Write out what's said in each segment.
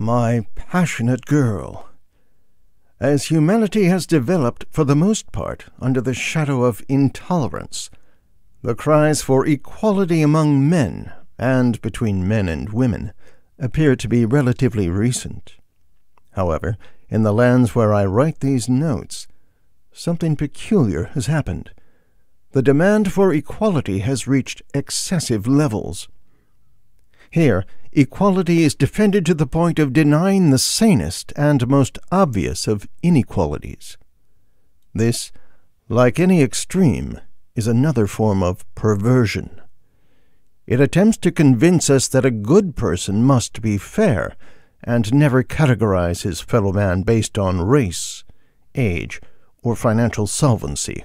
My passionate girl. As humanity has developed for the most part under the shadow of intolerance, the cries for equality among men and between men and women appear to be relatively recent. However, in the lands where I write these notes, something peculiar has happened. The demand for equality has reached excessive levels. Here, equality is defended to the point of denying the sanest and most obvious of inequalities. This, like any extreme, is another form of perversion. It attempts to convince us that a good person must be fair and never categorize his fellow man based on race, age, or financial solvency.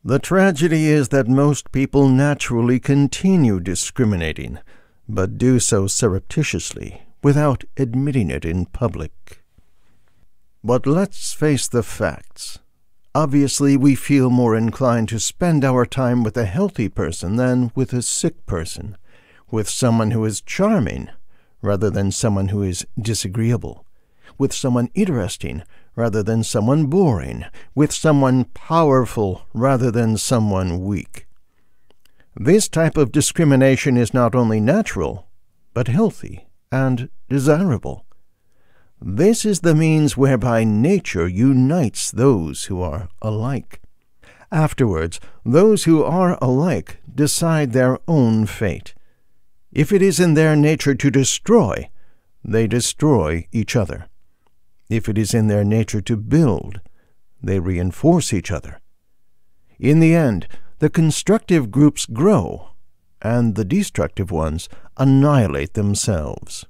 The tragedy is that most people naturally continue discriminating, but do so surreptitiously, without admitting it in public. But let's face the facts. Obviously, we feel more inclined to spend our time with a healthy person than with a sick person, with someone who is charming rather than someone who is disagreeable, with someone interesting rather than someone boring, with someone powerful rather than someone weak. This type of discrimination is not only natural, but healthy and desirable. This is the means whereby nature unites those who are alike. Afterwards, those who are alike decide their own fate. If it is in their nature to destroy, they destroy each other. If it is in their nature to build, they reinforce each other. In the end, the constructive groups grow, and the destructive ones annihilate themselves.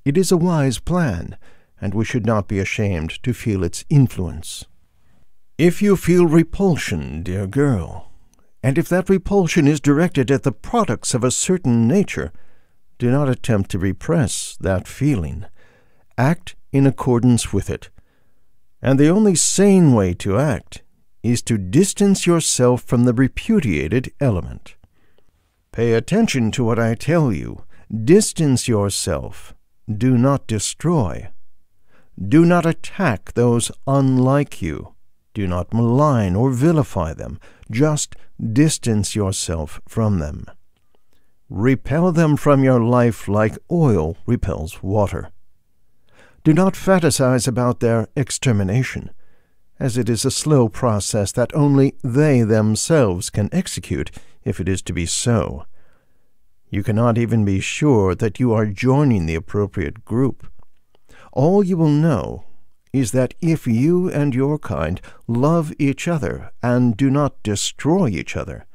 It is a wise plan, and we should not be ashamed to feel its influence. If you feel repulsion, dear girl, and if that repulsion is directed at the products of a certain nature, do not attempt to repress that feeling. Act in accordance with it. And the only sane way to act is to distance yourself from the repudiated element. Pay attention to what I tell you. Distance yourself. Do not destroy. Do not attack those unlike you. Do not malign or vilify them. Just distance yourself from them. Repel them from your life like oil repels water. Do not fantasize about their extermination, as it is a slow process that only they themselves can execute if it is to be so. You cannot even be sure that you are joining the appropriate group. All you will know is that if you and your kind love each other and do not destroy each other,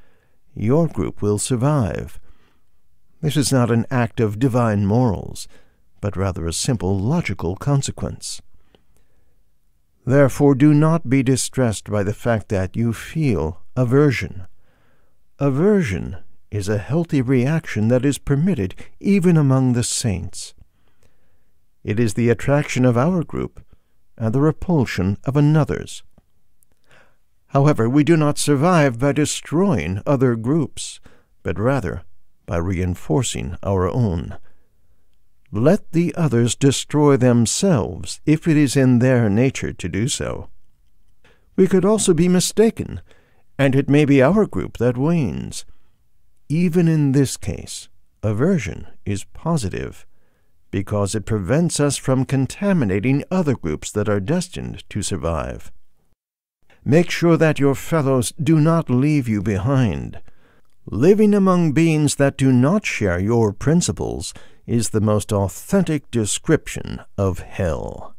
your group will survive. This is not an act of divine morals, but rather a simple logical consequence. Therefore, do not be distressed by the fact that you feel aversion. Aversion is a healthy reaction that is permitted even among the saints. It is the attraction of our group and the repulsion of another's. However, we do not survive by destroying other groups, but rather by reinforcing our own. Let the others destroy themselves if it is in their nature to do so. We could also be mistaken, and it may be our group that wanes. Even in this case, aversion is positive, because it prevents us from contaminating other groups that are destined to survive. Make sure that your fellows do not leave you behind. Living among beings that do not share your principles is the most authentic description of hell.